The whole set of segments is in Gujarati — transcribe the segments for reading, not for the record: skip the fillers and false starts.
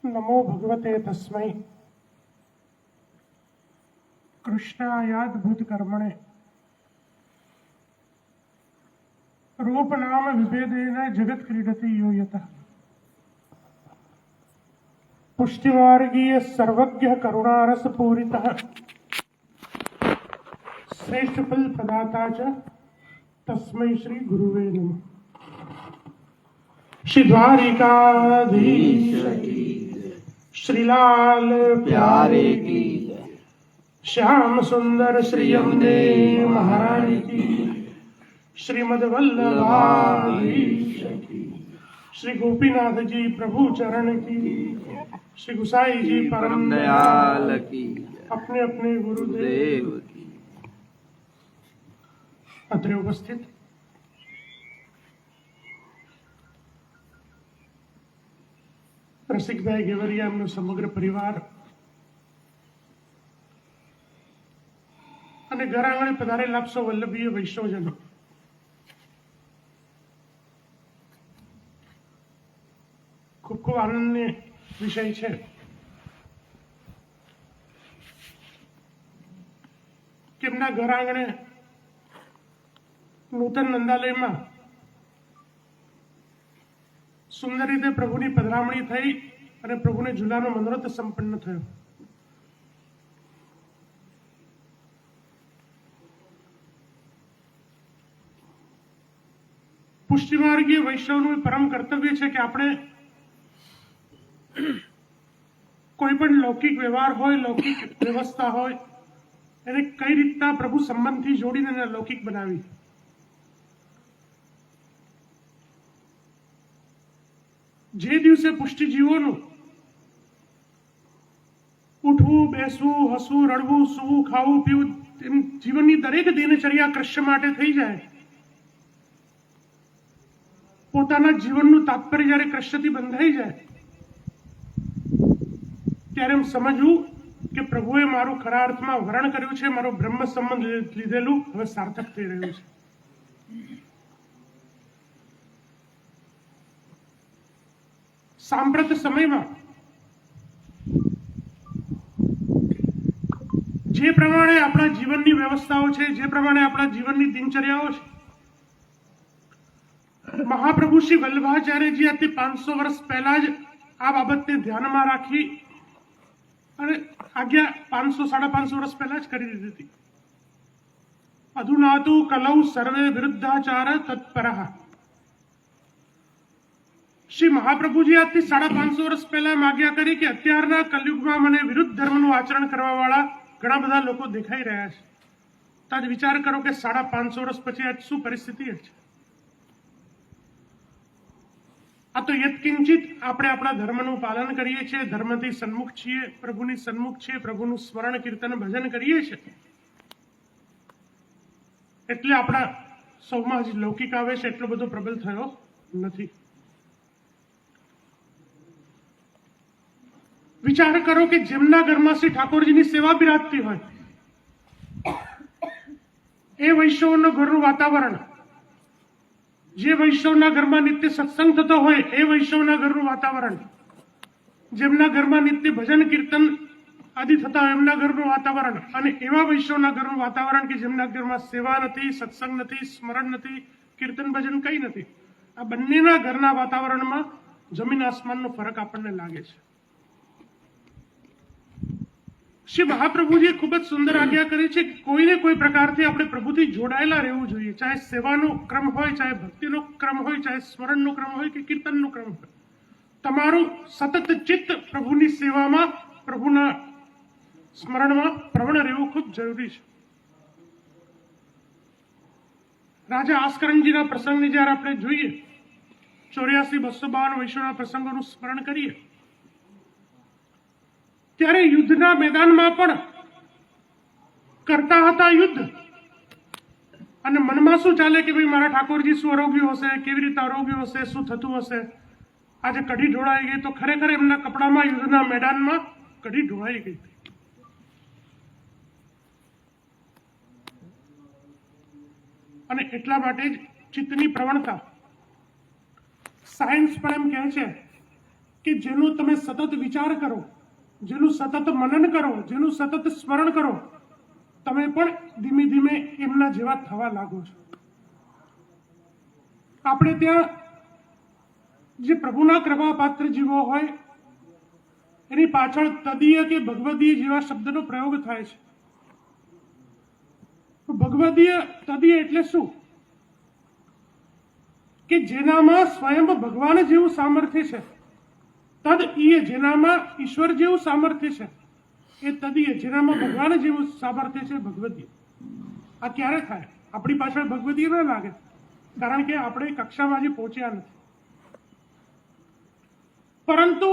नमो भगवते तस्मै कृष्णायाद्भुत कर्मणे रूप नाम विभेदेन जगत क्रीडति यो यतः पुष्टिमार्गीय सर्वज्ञ करुणारस पूरितः श्रेष्ठ फल प्रदाता च तस्मै श्री गुरुवे नमः। श्री द्वारिकाधीश श्रीलाल प्यारे की श्याम सुंदर श्री अम्बे महारानी की, श्रीमद वल्लभाधीश की, श्री गोपीनाथ जी प्रभु चरण की, श्री गुसाई जी परम दयाल की, अपने अपने गुरुदेव की। अत्र उपस्थित રસિકભાઈ ગેવરિયા એમનો સમગ્ર પરિવાર અને ઘર આંગણે પધારેલ આપ સૌ વલ્લભીય વૈષ્ણવજનો, ખૂબ ખૂબ આનંદનો વિષય છે કે એમના ઘર આંગણે નૂતન નંદાલયમાં સુંદર રીતે પ્રભુની પધરામણી થઈ અને પ્રભુને ઝૂલાનો મનોરથ સંપન્ન થયો. પુષ્ટિમાર્ગીય વૈષ્ણવનું પરમ કર્તવ્ય છે કે આપણે કોઈ પણ લૌકિક વ્યવહાર હોય, લૌકિક વ્યવસ્થા હોય, એને કઈ રીતના પ્રભુ સંબંધથી જોડીને એને લૌકિક બનાવી. જે દિવસે પુષ્ટિજીવોનું ઉઠવું, બેસવું, હસવું, રડવું, સૂવું, ખાવું, પીવું, એમ જીવનની દરેક દિનચર્યા કૃષ્ણ માટે થઈ જાય, પોતાના જીવનનું તાત્પર્ય જ્યારે કૃષ્ણથી બંધાઈ જાય, ત્યારે એમ સમજવું કે પ્રભુએ મારું ખરા અર્થમાં વરણ કર્યું છે, મારો બ્રહ્મ સંબંધ લીધેલું હવે સાર્થક થઈ રહ્યું છે. સાંપ્રત સમયમાં જે પ્રમાણે આપણા જીવનની વ્યવસ્થાઓ છે, જે પ્રમાણે આપણા જીવનની દિનચર્યાઓ છે, મહાપ્રભુ શ્રી વલ્લભાચાર્યજી આજથી 500 વર્ષ પહેલા જ આ બાબતને ધ્યાનમાં રાખી અને આજ્ઞા 500-550 વર્ષ પહેલા જ કરી દીધી હતી. અધુના તુ કલૌ સર્વે વિરુદ્ધાચાર તત્પરઃ. શ્રી મહાપ્રભુજી આજથી 550 વર્ષ પહેલા આજ્ઞા કરી કે અત્યારના કલયુગમાં મને વિરુદ્ધ ધર્મનું આચરણ કરવા વાળા ઘણા બધા લોકો દેખાઈ રહ્યા છે. તો આજ વિચાર કરો કે 550 વર્ષ પછી આજ શું પરિસ્થિતિ છે. આ તો યત્કિંચિત આપણે આપણા ધર્મનું પાલન કરીએ છીએ, ધર્મથી સન્મુખ છીએ, પ્રભુની સન્મુખ છીએ, પ્રભુનું સ્મરણ, કીર્તન, ભજન કરીએ છીએ, એટલે આપણા સૌમાં હજી લૌકિક આવેશ એટલો બધો પ્રબળ થયો નથી. વિચાર કરો કે જેમના ઘરમાં શ્રી ઠાકોરજીની સેવા બિરાજતી હોય, એ વૈષ્ણવના ઘરનું વાતાવરણ, જે વૈષ્ણવના ઘરમાં નિત્ય સત્સંગ થતો હોય એ વૈષ્ણવના ઘરનું વાતાવરણ, જેમના ઘરમાં નિત્ય ભજન કીર્તન આદિ થતા હોય એમના ઘરનું વાતાવરણ, અને એવા વૈષ્ણવના ઘરનું વાતાવરણ કે જેમના ઘરમાં સેવા નથી, સત્સંગ નથી, સ્મરણ નથી, કીર્તન ભજન કંઈ નથી, આ બંનેના ઘરના વાતાવરણમાં જમીન આસમાનનો ફરક આપણને લાગે છે. શ્રી મહાપ્રભુજીએ ખૂબ જ સુંદર આજ્ઞા કરી છે કે કોઈને કોઈ પ્રકારથી આપણે પ્રભુથી જોડાયેલા રહેવું જોઈએ. ચાહે સેવાનો ક્રમ હોય, ચાહે ભક્તિનો ક્રમ હોય, ચાહે સ્મરણનો ક્રમ હોય કે કીર્તનનો ક્રમ હોય, તમારું સતત ચિત્ત પ્રભુની સેવામાં, પ્રભુના સ્મરણમાં પ્રવણ રહેવું ખૂબ જરૂરી છે. રાજા આસ્કરણજીના પ્રસંગને જ્યારે આપણે જોઈએ, 84-252 વૈષ્ણવના પ્રસંગોનું સ્મરણ કરીએ, ત્યારે યુદ્ધના મેદાનમાં પણ કરતા હતા યુદ્ધ, અને મનમાં શું ચાલે કે ભાઈ મારા ઠાકોરજી શું આરોગ્ય હશે, કેવી રીતે આરોગ્ય હશે, શું થતું હશે. આજે કઢી ઢોળાઈ ગઈ તો ખરેખર એમના કપડામાં યુદ્ધના મેદાનમાં કઢી ઢોળાઈ ગઈ હતી. અને એટલા માટે જ ચિત્તની પ્રવણતા, સાયન્સ પણ એમ કહે છે કે જેનું તમે સતત વિચાર કરો, જેનું સતત મનન કરો, જેનું સતત સ્મરણ કરો, તમે પણ ધીમે ધીમે એમના જેવા થવા લાગો છો. આપણે ત્યાં જે પ્રભુના કૃપા પાત્ર જીવો હોય એની પાછળ તદીય કે ભગવદીય જેવા શબ્દનો પ્રયોગ થાય છે. ભગવદીય તદીય એટલે શું? કે જેનામાં સ્વયં ભગવાન જેવું સામર્થ્ય છે, તદઈય જેનામાં ઈશ્વર જેવું સામર્થ્ય છે, એ તદીય જેનામાં ભગવાન જેવું સામર્થ્ય છે ભગવદીય. આ ક્યારે થાય? આપણી પાછળ ભગવદીય ન લાગે, કારણ કે આપણે કક્ષામાં હજી પહોંચ્યા નથી. પરંતુ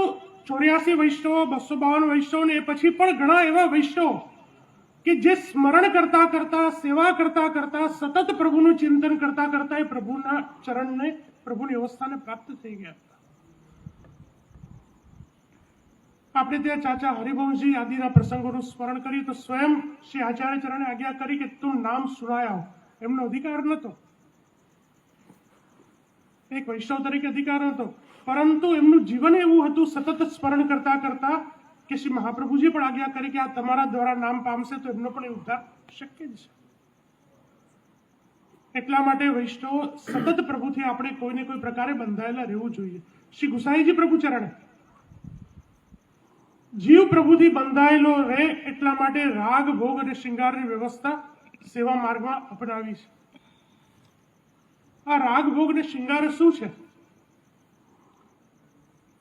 84 વૈષ્ણવો, 252 વૈષ્ણવો ને એ પછી પણ ઘણા એવા વૈષ્ણવો કે જે સ્મરણ કરતા કરતા, સેવા કરતા કરતા, સતત પ્રભુનું ચિંતન કરતા કરતા એ પ્રભુના ચરણને, પ્રભુની અવસ્થાને પ્રાપ્ત થઈ ગયા હતા. આપણે ત્યાં ચાચા હરિવંશજી આદિના પ્રસંગોનું સ્મરણ કરીએ તો સ્વયં શ્રી આચાર્ય ચરણે આજ્ઞા કરી કે તું નામ સુનાયા. એમનો અધિકાર નહોતો, એક વૈષ્ણવ તરીકે અધિકાર હતો, પરંતુ એમનું જીવન એવું હતું સતત સ્મરણ કરતા કરતા કે શ્રી મહાપ્રભુજી પણ આજ્ઞા કરી કે આ તમારા દ્વારા નામ પામશે તો એમનો પણ ઉદ્ધાર શક્ય જ છે. એટલા માટે વૈષ્ણવો સતત પ્રભુથી આપણે કોઈને કોઈ પ્રકારે બંધાયેલા રહેવું જોઈએ. શ્રી ગુસાઈજી પ્રભુ ચરણે જીવ પ્રભુથી બંધાયેલો રહે એટલા માટે રાગ, ભોગ અને શૃંગારની વ્યવસ્થા સેવા માર્ગમાં અપનાવી છે. આ રાગ, ભોગ અને શૃંગાર શું છે?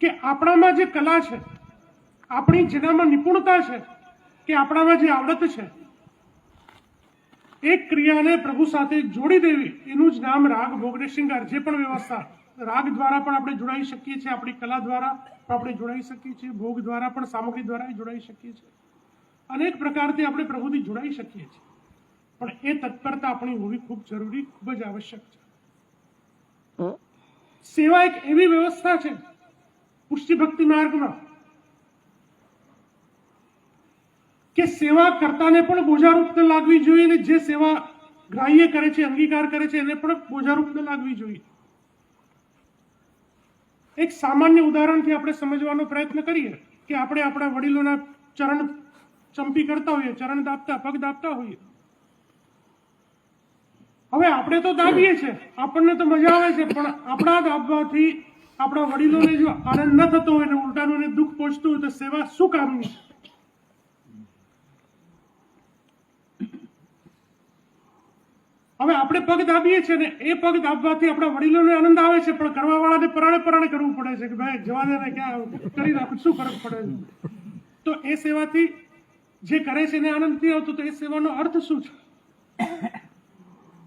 કે આપણામાં જે કલા છે, આપણી જેનામાં નિપુણતા છે, કે આપણામાં જે આવડત છે, એક ક્રિયાને પ્રભુ સાથે જોડી દેવી, એનું જ નામ રાગ, ભોગ અને શૃંગાર. જે પણ વ્યવસ્થા, રાગ દ્વારા પણ આપણે જોડાઈ શકીએ છીએ, આપણી કલા દ્વારા પણ આપણે જોડાઈ શકીએ છીએ, ભોગ દ્વારા પણ, સામગ્રી દ્વારા જોડાઈ શકીએ છીએ, અનેક પ્રકારથી આપણે પ્રભુથી જોડાઈ શકીએ છીએ. પણ એ તત્પરતા આપણી હોવી ખૂબ જરૂરી, ખૂબ જ આવશ્યક છે. સેવા એક એવી વ્યવસ્થા છે પુષ્ટિ ભક્તિ માર્ગમાં કે સેવા કરતાને પણ બોજારૂપ ન લાગવી જોઈએ, અને જે સેવા ગ્રાહ્ય કરે છે, અંગીકાર કરે છે, એને પણ બોજારૂપ ન લાગવી જોઈએ. એક સામાન્ય ઉદાહરણથી આપણે સમજવાનો પ્રયત્ન કરીએ કે આપણે આપણા વડીલોના ચરણ ચંપી કરતા હોઈએ, ચરણ દાબતા, પગ દાબતા હોઈએ. હવે આપણે તો દાબીએ છીએ, આપણને તો મજા આવે છે, પણ આપણા દાબવાથી આપણા વડીલોને જો આનંદ ન થતો હોય ને ઉલટાનું એને દુઃખ પહોંચતું હોય તો સેવા શું કામની? હવે આપણે પગ દાબીએ છીએ ને એ પગ દાબવાથી આપણા વડીલોને આનંદ આવે છે, પણ કરવા વાળાને પરાણે પરાણે કરવું પડે છે કે ભાઈ જવા દે ને, ક્યાં કરી રાખું, શું ફરક પડે છે? તો એ સેવાથી જે કરે છે એને આનંદ નથી આવતો, તો એ સેવાનો અર્થ શું છે?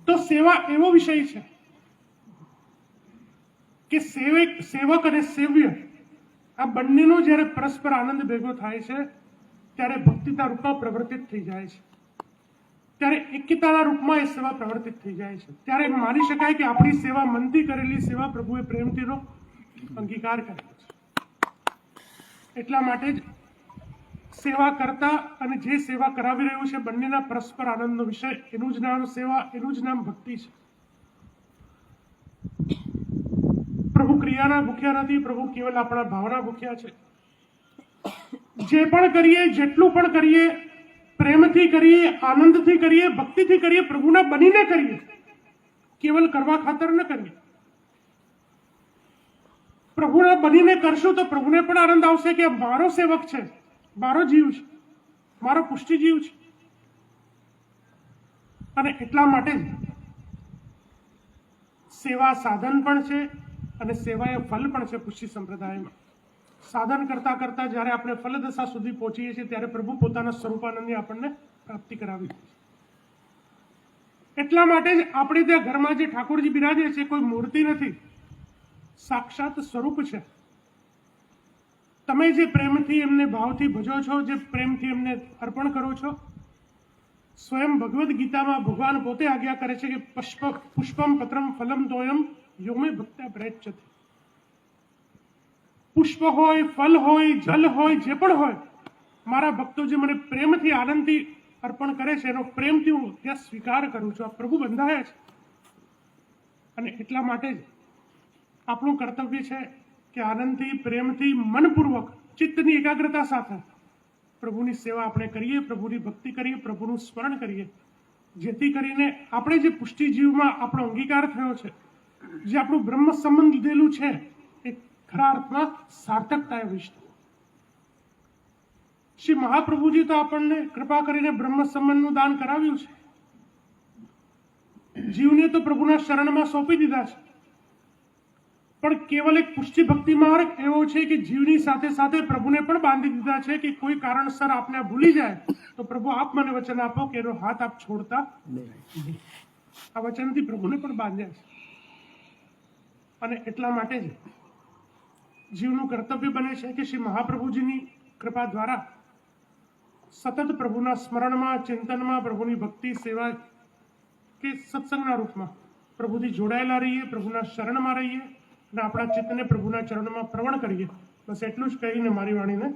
તો સેવા એવો વિષય છે કે સેવક અને સેવ્ય આ બંનેનો જ્યારે પરસ્પર આનંદ ભેગો થાય છે ત્યારે ભક્તિના રૂપમાં પ્રવર્તિત થઈ જાય છે, ત્યારે એક્યતાના રૂપમાં એ સેવા પ્રવર્તિત થઈ જાય છે. ત્યારે માની શકાય કે આપણી સેવા, મનથી કરેલી સેવા પ્રભુએ પ્રેમથીનો અંગીકાર કર્યો છે. એટલા માટે જ સેવા કરતા અને જે સેવા કરાવી રહ્યું છે બંનેના પરસ્પર આનંદનો વિષય, એનું જ નામ સેવા, એનું જ નામ ભક્તિ છે. પ્રભુ ક્રિયાના ભૂખ્યા નથી, પ્રભુ કેવલ આપણા ભાવના ભૂખ્યા છે. જે પણ કરીએ, જેટલું પણ કરીએ, પ્રેમથી કરીએ, આનંદથી કરીએ, ભક્તિથી કરીએ, પ્રભુના બનીને કરીએ, કેવલ કરવા ખાતર ન કરીએ. પ્રભુના બનીને કરશું તો પ્રભુને પણ આનંદ આવશે કે મારો સેવક છે, મારો જીવ છે, મારો પુષ્ટિ જીવ છે. અને એટલા માટે જ સેવા સાધન પણ છે અને સેવા એ ફલ પણ છે. પુષ્ટિ સંપ્રદાયમાં સાધન કરતા કરતા જ્યારે આપણે ફલદશા સુધી પહોંચીએ છીએ ત્યારે પ્રભુ પોતાના સ્વરૂપાનંદની આપણને પ્રાપ્તિ કરાવી દે છે. એટલા માટે જ આપણે ત્યાં ઘરમાં જે ઠાકોરજી બિરાજે છે કોઈ મૂર્તિ નથી, સાક્ષાત સ્વરૂપ છે. તમે જે પ્રેમથી એમને ભાવથી ભજો છો, જે પ્રેમથી એમને અર્પણ કરો છો, સ્વયં ભગવદ્ ગીતામાં ભગવાન પોતે આજ્ઞા કરે છે કે પુષ્પમ પત્રમ ફલમ તોયમ યોમે ભક્ત્યા પ્રયચ્છતિ. પુષ્પ હોય, ફલ હોય, જલ હોય, જે પણ હોય, મારા ભક્તો જે મને પ્રેમથી આનંદથી અર્પણ કરે છે એનો પ્રેમથી હું ત્યાં સ્વીકાર કરું છું. આ પ્રભુ બંધાયા છે. અને એટલા માટે જ આપણું કર્તવ્ય છે કે આનંદથી, પ્રેમથી, મનપૂર્વક, ચિત્તની એકાગ્રતા સાથે પ્રભુની સેવા આપણે કરીએ, પ્રભુની ભક્તિ કરીએ, પ્રભુનું સ્મરણ કરીએ, જેથી કરીને આપણે જે પુષ્ટિજીવમાં આપણો અંગીકાર થયો છે, જે આપણું બ્રહ્મ સંબંધ લીધેલું છે, એ ખરા અર્થમાં સાર્થકતાએ વિશે શ્રી મહાપ્રભુજી તો આપણને કૃપા કરીને બ્રહ્મ સંબંધનું દાન કરાવ્યું છે. જીવને તો પ્રભુના શરણમાં સોંપી દીધા છે, પણ કેવલ એક પુષ્ટિ ભક્તિ માર્ગ એવો છે કે જીવની સાથે સાથે પ્રભુને પણ બાંધી દીધા છે કે કોઈ કારણસર આપને ભૂલી જાય તો પ્રભુ આપ મને વચન આપો કે એનો હાથ આપ છોડતા નહીં. આ વચનથી પ્રભુને પણ બાંધ્યા છે. અને એટલા માટે જ જીવનું કર્તવ્ય બને છે કે શ્રી મહાપ્રભુજીની કૃપા દ્વારા સતત પ્રભુના સ્મરણમાં, ચિંતનમાં, પ્રભુની ભક્તિ, સેવા કે સત્સંગના રૂપમાં પ્રભુથી જોડાયેલા રહીએ, પ્રભુના શરણમાં રહીએ અને આપણા ચિત્તને પ્રભુના ચરણમાં પ્રવણ કરીએ. બસ એટલું જ કહીને મારી વાણીને